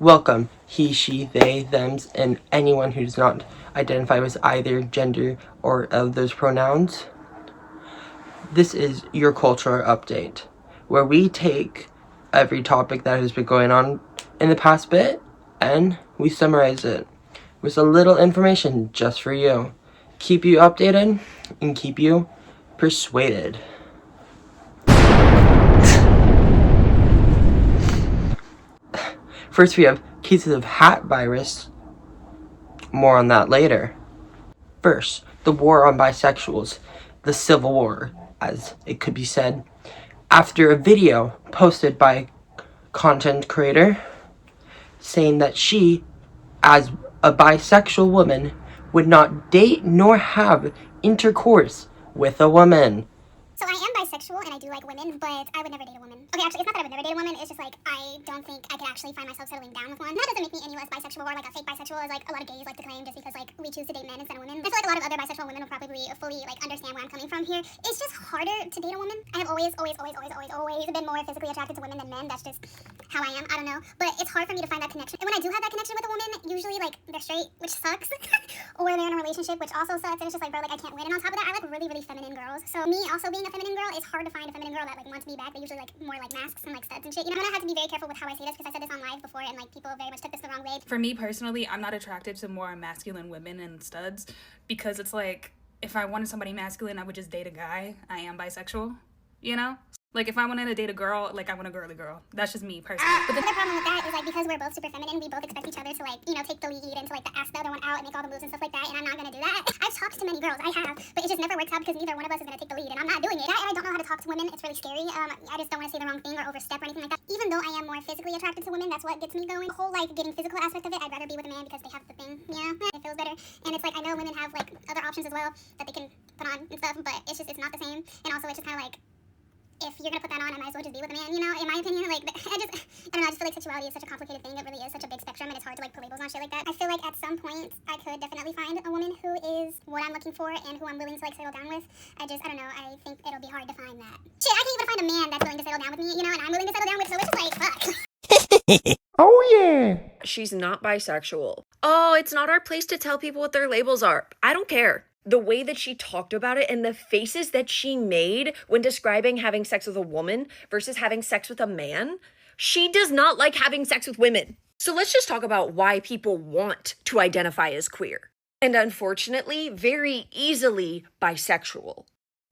Welcome, he, she, they, thems, and anyone who does not identify with either gender or of those pronouns. This is your cultural update, where we take every topic that has been going on in the past bit and we summarize it with a little information just for you. Keep you updated and keep you persuaded. First, we have cases of hat virus. More on that later. First, the war on bisexuals, the Civil War, as it could be said, after a video posted by a content creator saying that she, as a bisexual woman, would not date nor have intercourse with a woman. So I am bisexual and I do like women, but I would never date a woman. Okay, actually, it's not that I would never date a woman, it's just like I don't think I could actually find myself settling down with one. That doesn't make me any less bisexual or like a fake bisexual as like a lot of gays like to claim just because like we choose to date men instead of women. I feel like a lot of other bisexual women will probably fully like understand where I'm coming from here. It's just harder to date a woman. I have always been more physically attracted to women than men. That's just how I am. I don't know. But it's hard for me to find that connection. And when I do have that connection with a woman, usually like they're straight, which sucks. Or they're in a relationship, which also sucks. And it's just like, bro, like I can't win. And on top of that, I like really feminine girls. So me also being a feminine girl, it's hard to find a feminine girl that like wants me back. They usually like more like masks and like studs and shit. You know, I'm gonna have to be very careful with how I say this because I said this on live before and like people very much took this the wrong way. For me personally, I'm not attracted to more masculine women and studs because it's like if I wanted somebody masculine, I would just date a guy. I am bisexual, you know? Like, if I wanted to date a girl, like, I want a girly girl. That's just me, personally. But the other problem with that is, like, because we're both super feminine, we both expect each other to, like, you know, take the lead and to, like, ask the other one out and make all the moves and stuff like that, and I'm not gonna do that. I've talked to many girls, I have, but it just never works out because neither one of us is gonna take the lead, and I'm not doing it. I don't know how to talk to women. It's really scary. I just don't want to say the wrong thing or overstep or anything like that. Even though I am more physically attracted to women, that's what gets me going. The whole, like, getting physical aspect of it, I'd rather be with a man because they have the thing, you know? It feels better. And it's like, I know women have, like, other options as well that they can put on and stuff, but it's not the same. And also, it's just kind of like, if you're gonna put that on, I might as well just be with a man, you know, in my opinion. Like, I don't know, I just feel like sexuality is such a complicated thing. It really is such a big spectrum, and it's hard to, like, put labels on shit like that. I feel like at some point, I could definitely find a woman who is what I'm looking for and who I'm willing to, like, settle down with. I don't know, I think it'll be hard to find that. Shit, I can't even find a man that's willing to settle down with me, you know, and I'm willing to settle down with, so it's just like, fuck. Oh yeah! She's not bisexual. Oh, it's not our place to tell people what their labels are. I don't care. The way that she talked about it and the faces that she made when describing having sex with a woman versus having sex with a man, she does not like having sex with women. So let's just talk about why people want to identify as queer. And unfortunately, very easily bisexual.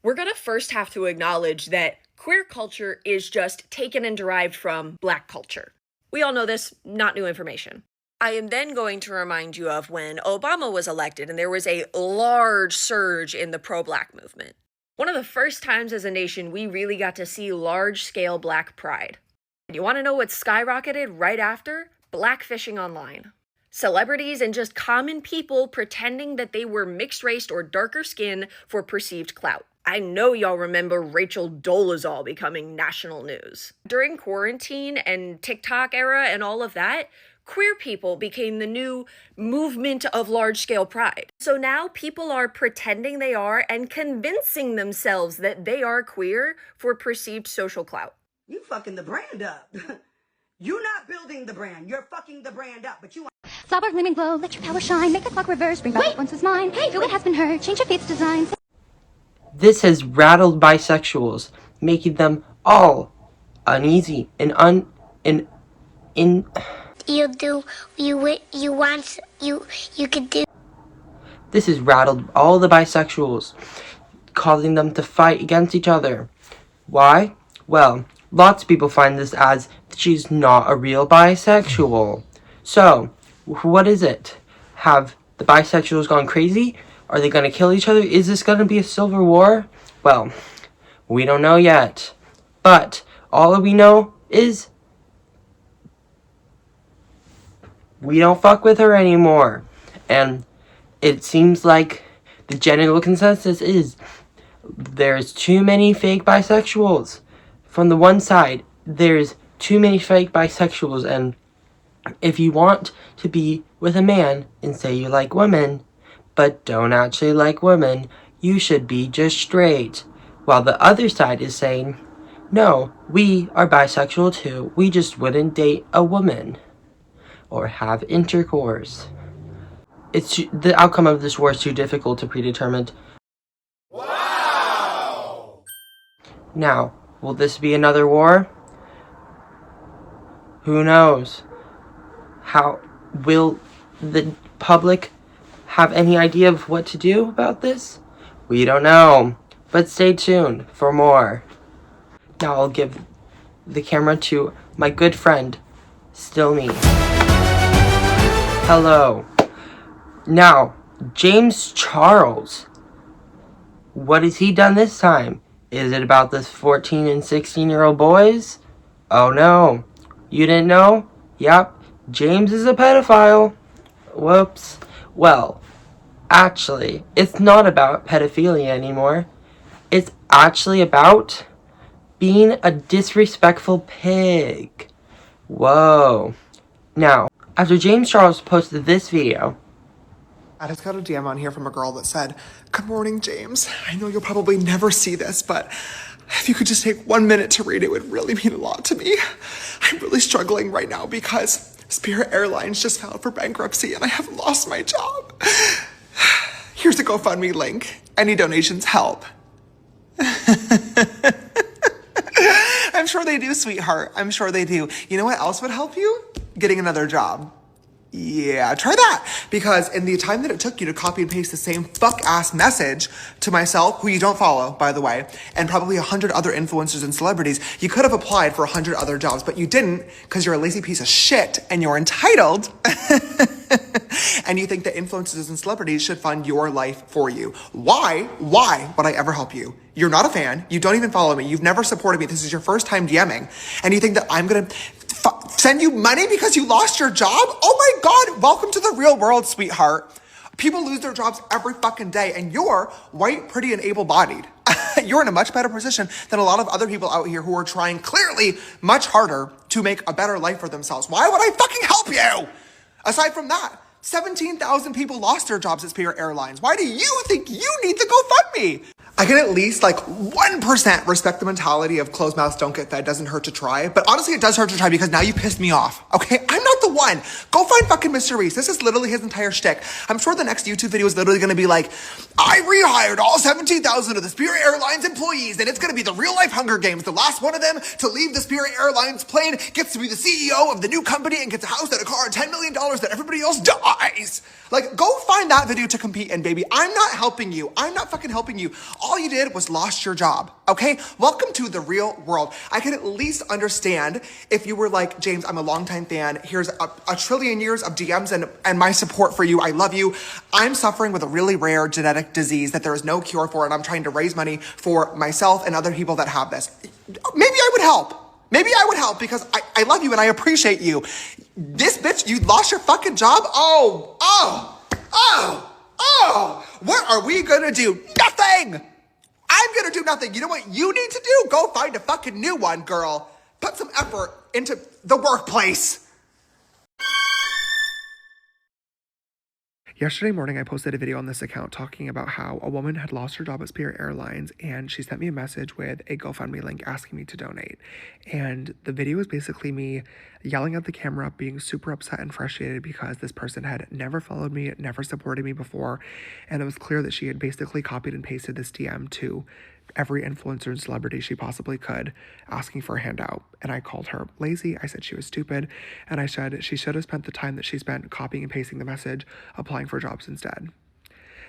We're gonna first have to acknowledge that queer culture is just taken and derived from Black culture. We all know this, not new information. I am then going to remind you of when Obama was elected and there was a large surge in the pro-Black movement. One of the first times as a nation we really got to see large-scale Black pride. And you want to know what skyrocketed right after? Blackfishing online. Celebrities and just common people pretending that they were mixed-raced or darker skin for perceived clout. I know y'all remember Rachel Dolezal becoming national news. During quarantine and TikTok era and all of that, queer people became the new movement of large-scale pride. So now people are pretending they are and convincing themselves that they are queer for perceived social clout. You fucking the brand up. You're not building the brand. You're fucking the brand up, but you Flower, gleam and glow, let your power shine, make the clock reverse, bring back what once was mine. Hey, feel what has been heard, change your fate's design. This has rattled bisexuals, making them all uneasy and You do you want you could do. This has rattled all the bisexuals, causing them to fight against each other. Why? Well, lots of people find this as she's not a real bisexual. So, what is it? Have the bisexuals gone crazy? Are they going to kill each other? Is this going to be a civil war? Well, we don't know yet. But all we know is we don't fuck with her anymore. And it seems like the general consensus is there's too many fake bisexuals. From the one side, there's too many fake bisexuals, and if you want to be with a man and say you like women, but don't actually like women, you should be just straight. While the other side is saying, no, we are bisexual too, we just wouldn't date a woman. or have intercourse. The outcome of this war is too difficult to predetermine. Wow! Now, will this be another war? Who knows? How will the public have any idea of what to do about this? We don't know, but stay tuned for more. Now I'll give the camera to my good friend, Still Me. Hello. Now, James Charles. What has he done this time? Is it about the 14 and 16-year-old boys? Oh no. You didn't know? Yep. James is a pedophile. Whoops. Well, actually, it's not about pedophilia anymore. It's actually about being a disrespectful pig. Whoa. Now, after James Charles posted this video, I just got a DM on here from a girl that said, "Good morning, James. I know you'll probably never see this, but if you could just take 1 minute to read it, it would really mean a lot to me. I'm really struggling right now because Spirit Airlines just filed for bankruptcy and I have lost my job. Here's a GoFundMe link. Any donations help." I'm sure they do, sweetheart. I'm sure they do. You know what else would help you? Getting another job. Yeah, try that. Because in the time that it took you to copy and paste the same fuck-ass message to myself, who you don't follow, by the way, and probably 100 other influencers and celebrities, you could have applied for 100 other jobs, but you didn't because you're a lazy piece of shit and you're entitled. And you think that influencers and celebrities should fund your life for you. Why would I ever help you? You're not a fan. You don't even follow me. You've never supported me. This is your first time DMing. And you think that I'm going to send you money because you lost your job? Oh my God, welcome to the real world, sweetheart. People lose their jobs every fucking day, and you're white, pretty, and able-bodied. You're in a much better position than a lot of other people out here who are trying clearly much harder to make a better life for themselves. Why would I fucking help you? Aside from that, 17,000 people lost their jobs at Spirit Airlines. Why do you think you need the GoFundMe? I can at least 1% respect the mentality of closed mouths don't get fed, doesn't hurt to try. But honestly, it does hurt to try because now you pissed me off, okay? I'm not the one. Go find fucking Mr. Reese. This is literally his entire shtick. I'm sure the next YouTube video is literally gonna be like, I rehired all 17,000 of the Spirit Airlines employees and it's gonna be the real life Hunger Games. The last one of them to leave the Spirit Airlines plane gets to be the CEO of the new company and gets a house and a car and $10 million that everybody else dies. Go find that video to compete in, baby. I'm not helping you. I'm not fucking helping you. All you did was lost your job, okay? Welcome to the real world. I can at least understand if you were like, James, I'm a longtime fan. Here's a trillion years of DMs and my support for you. I love you. I'm suffering with a really rare genetic disease that there is no cure for, and I'm trying to raise money for myself and other people that have this. Maybe I would help. Maybe I would help because I love you and I appreciate you. This bitch, you lost your fucking job? What are we gonna do? Nothing! I'm gonna do nothing. You know what you need to do? Go find a fucking new one, girl. Put some effort into the workplace. Yesterday morning, I posted a video on this account talking about how a woman had lost her job at Spirit Airlines and she sent me a message with a GoFundMe link asking me to donate. And the video was basically me yelling at the camera, being super upset and frustrated because this person had never followed me, never supported me before. And it was clear that she had basically copied and pasted this DM to every influencer and celebrity she possibly could, asking for a handout. And I called her lazy. I said she was stupid. And I said she should have spent the time that she spent copying and pasting the message, applying for jobs instead.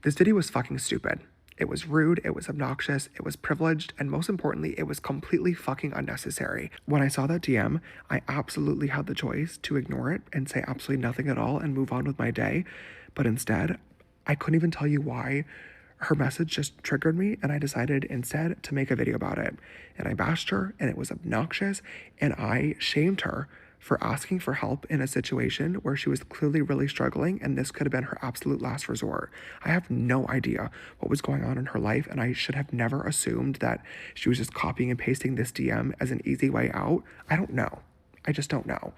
This video was fucking stupid. It was rude, it was obnoxious, it was privileged, and most importantly, it was completely fucking unnecessary. When I saw that DM, I absolutely had the choice to ignore it and say absolutely nothing at all and move on with my day. But instead, I couldn't even tell you why. Her message just triggered me, and I decided instead to make a video about it. And I bashed her, and it was obnoxious, and I shamed her for asking for help in a situation where she was clearly really struggling, and this could have been her absolute last resort. I have no idea what was going on in her life, and I should have never assumed that she was just copying and pasting this DM as an easy way out. I don't know. I just don't know.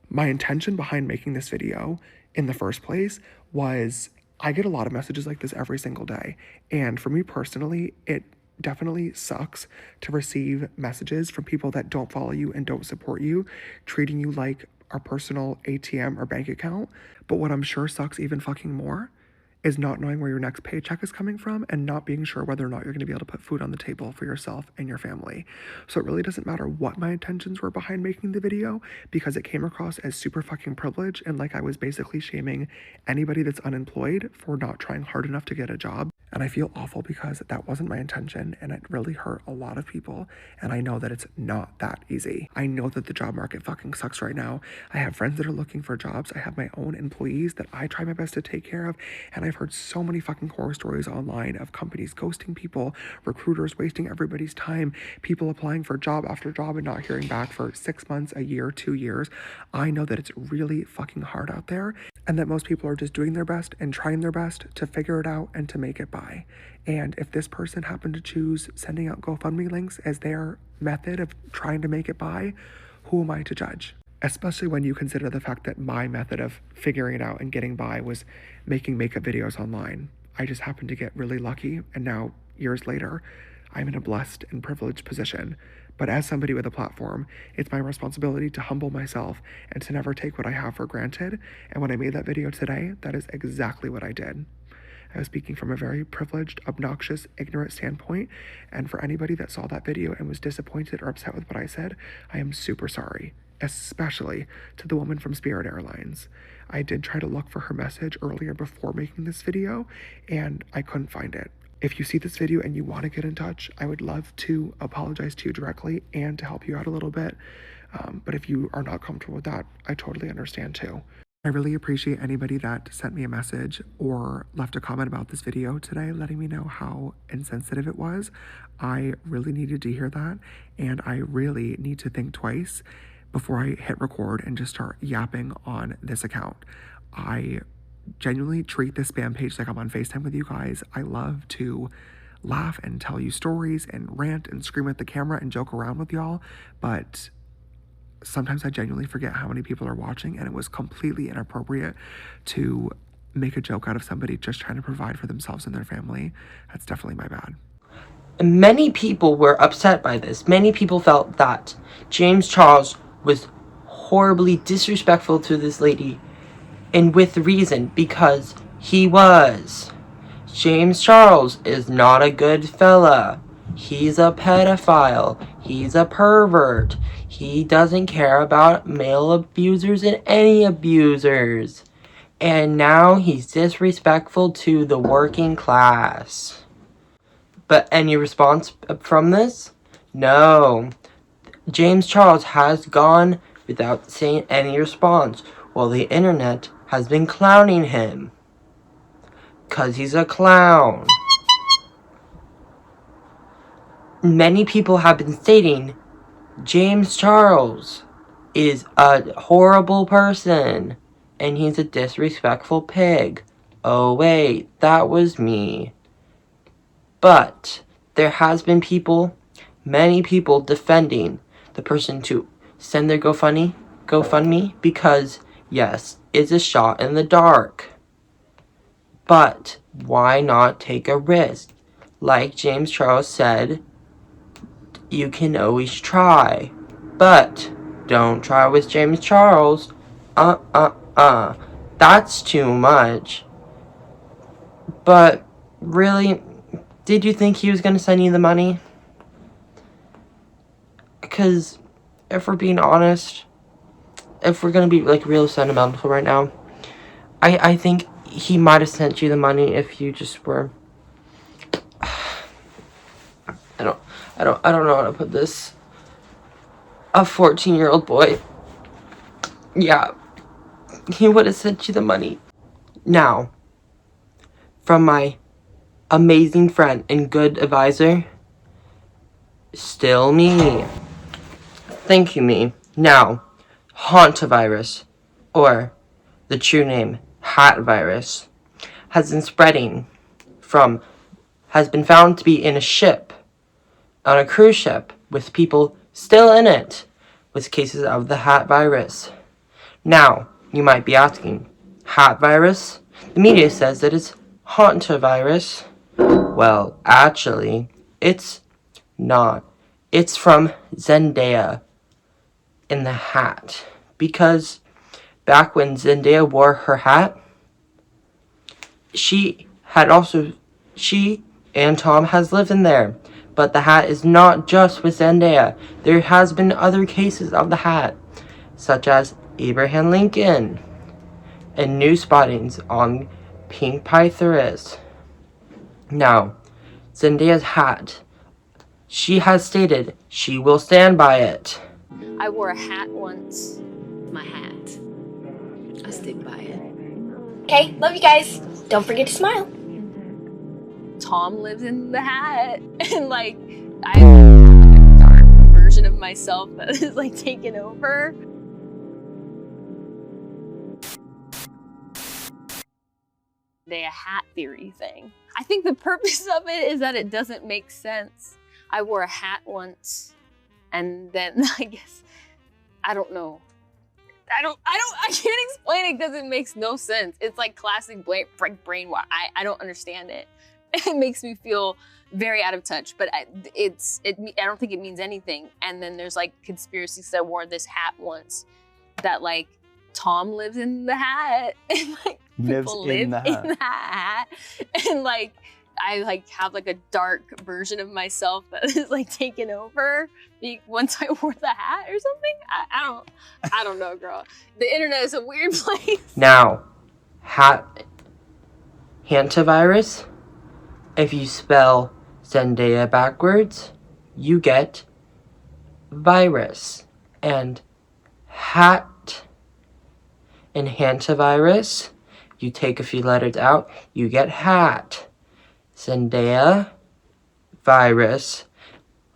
My intention behind making this video in the first place was I get a lot of messages like this every single day. And for me personally, it definitely sucks to receive messages from people that don't follow you and don't support you, treating you like our personal ATM or bank account. But what I'm sure sucks even fucking more is not knowing where your next paycheck is coming from and not being sure whether or not you're going to be able to put food on the table for yourself and your family. So it really doesn't matter what my intentions were behind making the video, because it came across as super fucking privileged and like I was basically shaming anybody that's unemployed for not trying hard enough to get a job. And I feel awful because that wasn't my intention, and it really hurt a lot of people. And I know that it's not that easy. I know that the job market fucking sucks right now. I have friends that are looking for jobs. I have my own employees that I try my best to take care of. And I've heard so many fucking horror stories online of companies ghosting people, recruiters wasting everybody's time, people applying for job after job and not hearing back for 6 months, a year, 2 years. I know that it's really fucking hard out there, and that most people are just doing their best and trying their best to figure it out and to make it by. And if this person happened to choose sending out GoFundMe links as their method of trying to make it by, who am I to judge? Especially when you consider the fact that my method of figuring it out and getting by was making makeup videos online. I just happened to get really lucky, and now, years later, I'm in a blessed and privileged position. But as somebody with a platform, it's my responsibility to humble myself and to never take what I have for granted. And when I made that video today, that is exactly what I did. I was speaking from a very privileged, obnoxious, ignorant standpoint. And for anybody that saw that video and was disappointed or upset with what I said, I am super sorry, especially to the woman from Spirit Airlines. I did try to look for her message earlier before making this video, and I couldn't find it. If you see this video and you want to get in touch, I would love to apologize to you directly and to help you out a little bit. But if you are not comfortable with that, I totally understand too. I really appreciate anybody that sent me a message or left a comment about this video today, letting me know how insensitive it was. I really needed to hear that, and I really need to think twice before I hit record and just start yapping on this account. I genuinely treat this spam page like I'm on FaceTime with you guys. I love to laugh and tell you stories and rant and scream at the camera and joke around with y'all, but sometimes I genuinely forget how many people are watching, and it was completely inappropriate to make a joke out of somebody just trying to provide for themselves and their family. That's definitely my bad. Many people were upset by this. Many people felt that James Charles was horribly disrespectful to this lady, and with reason, because he was. James Charles is not a good fella. He's a pedophile. He's a pervert. He doesn't care about male abusers and any abusers. And now he's disrespectful to the working class. But any response from this? No. James Charles has gone without saying any response, while the internet has been clowning him. 'Cause he's a clown. Many people have been stating James Charles is a horrible person and he's a disrespectful pig. Oh wait, that was me. But there has been many people defending the person to send their GoFundMe because, yes, it's a shot in the dark. But why not take a risk? Like James Charles said, you can always try. But don't try with James Charles. That's too much. But really, did you think he was going to send you the money? Because if we're being honest, if we're going to be like real sentimental right now, I think he might have sent you the money if you just were I don't know how to put this. A 14-year-old boy. Yeah. He would have sent you the money. Now, from my amazing friend and good advisor, still me. Thank you, me. Now, hantavirus, or the true name, hat virus, has been found to be in a ship, on a cruise ship, with people still in it, with cases of the hat virus. Now, you might be asking, hat virus? The media says that it's hantavirus. Well, actually, it's not. It's from Zendaya in the hat. because back when Zendaya wore her hat, she and Tom has lived in there. But the hat is not just with Zendaya. There has been other cases of the hat, such as Abraham Lincoln and new spottings on Pink Pytharis. Now, Zendaya's hat, she has stated she will stand by it. I wore a hat once. My hat. I stick by it. Okay, love you guys. Don't forget to smile. Tom lives in the hat, and like I have a dark version of myself that is like taken over. A hat theory thing. I think the purpose of it is that it doesn't make sense. I wore a hat once, and then I guess I don't know. I can't explain it because it makes no sense. It's like classic brainwash. I don't understand it. It makes me feel very out of touch, but I don't think it means anything. And then there's like conspiracies that I wore this hat once that like Tom lives in the hat and like people live in the hat. And like I like have like a dark version of myself that is like taken over once I wore the hat or something. I don't know, girl. The internet is a weird place. Now, hantavirus, if you spell Zendaya backwards, you get virus. And hat in hantavirus, you take a few letters out, you get hat. Zendaya virus,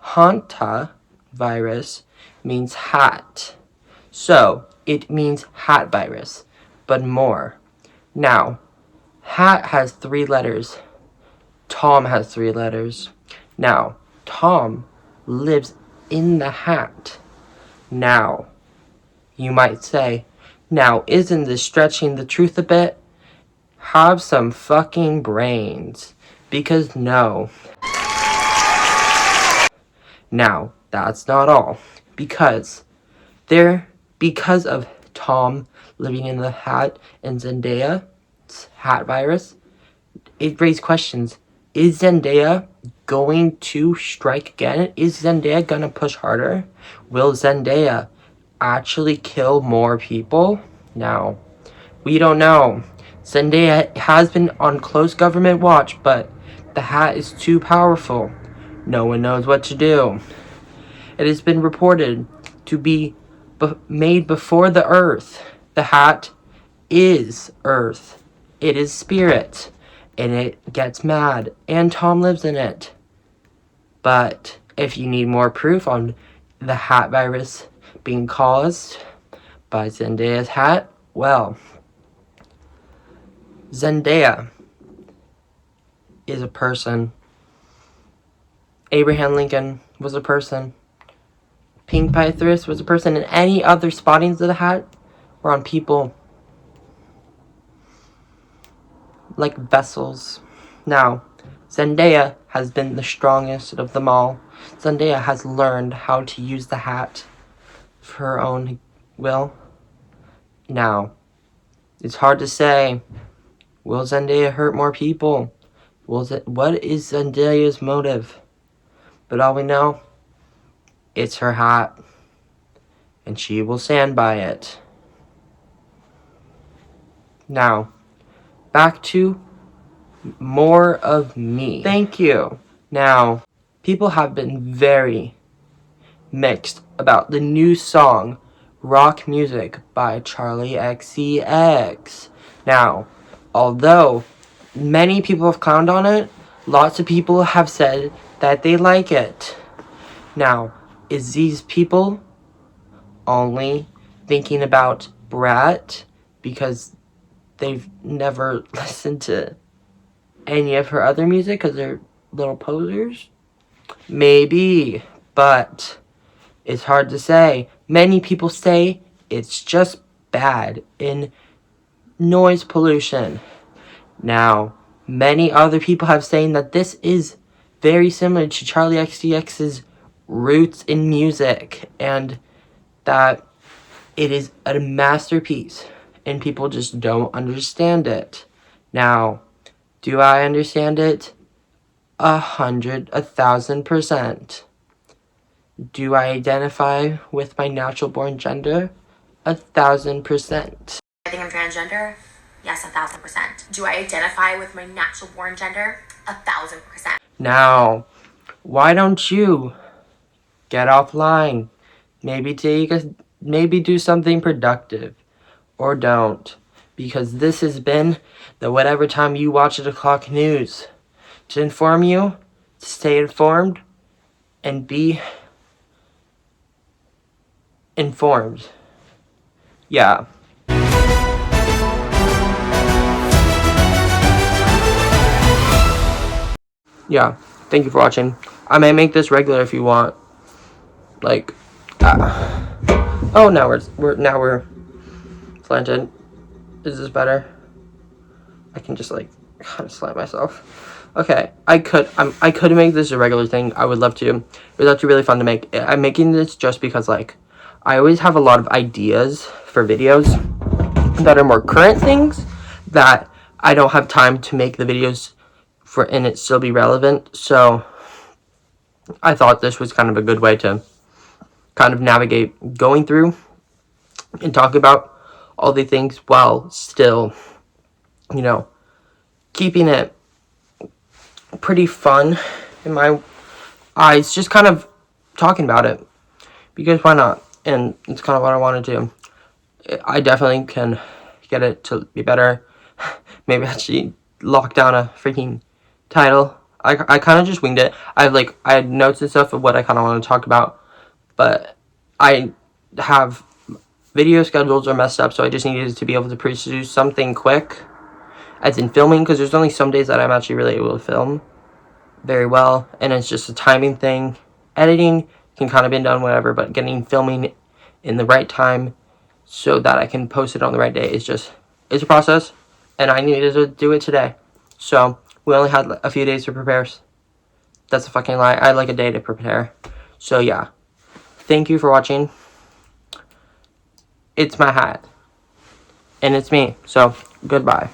hanta virus means hat. So, it means hat virus, but more. Now, hat has 3 letters. Tom has 3 letters. Now, Tom lives in the hat. Now, you might say, now isn't this stretching the truth a bit? Have some fucking brains. Because no. Now, that's not all. Because of Tom living in the hat and Zendaya's hat virus, it raised questions. Is Zendaya going to strike again? Is Zendaya gonna push harder? Will Zendaya actually kill more people? Now, we don't know. Zendaya has been on close government watch, but the hat is too powerful. No one knows what to do. It has been reported to be made before the earth. The hat is earth. It is spirit. And it gets mad. And Tom lives in it. But if you need more proof on the hat virus being caused by Zendaya's hat, well, Zendaya is a person. Abraham Lincoln was a person. Pink Pytharis was a person. And any other spottings of the hat were on people like vessels. Now, Zendaya has been the strongest of them all. Zendaya has learned how to use the hat for her own will. Now, it's hard to say, will Zendaya hurt more people? What is Zendaya's motive? But all we know, it's her hat. And she will stand by it. Now, back to more of me. Thank you. Now, people have been very mixed about the new song, Rock Music by Charlie XCX. Now, although many people have clowned on it, lots of people have said that they like it. Now, is these people only thinking about Brat because they've never listened to any of her other music because they're little posers? Maybe, but it's hard to say. Many people say it's just bad in noise pollution. Now, many other people have saying that this is very similar to Charlie XCX's roots in music, and that It is a masterpiece, and people just don't understand it. Now, do I understand it? 1,000%. Do I identify with my natural born gender? 1,000%. I think I'm transgender. Yes, 1,000%. Do I identify with my natural born gender? 1,000%. Now, why don't you get offline? Maybe do something productive, or don't, because this has been the whatever time you watch 8 o'clock news to inform you, to stay informed, and be informed. Yeah. Yeah, thank you for watching. I may make this regular if you want. Like, oh, now we're slanted. Is this better? I can just like kind of slap myself. Okay, I could make this a regular thing. I would love to. It was actually really fun to make. I'm making this just because like I always have a lot of ideas for videos that are more current things that I don't have time to make the videos for and it still be relevant. So I thought this was kind of a good way to kind of navigate going through and talk about all the things while still, you know, keeping it pretty fun in my eyes, just kind of talking about it, because why not? And it's kind of what I want to do. I definitely can get it to be better. Maybe actually lock down a freaking title. I kind of just winged it. I had notes and stuff of what I kind of want to talk about, but I have video schedules are messed up, so I just needed to be able to produce something quick, as in filming, because there's only some days that I'm actually really able to film very well, and it's just a timing thing. Editing can kind of be done whatever, but getting filming in the right time so that I can post it on the right day it's a process, and I needed to do it today. So we only had a few days to prepare. That's a fucking lie. I had like a day to prepare. So yeah, thank you for watching. It's my hat, and it's me, so goodbye.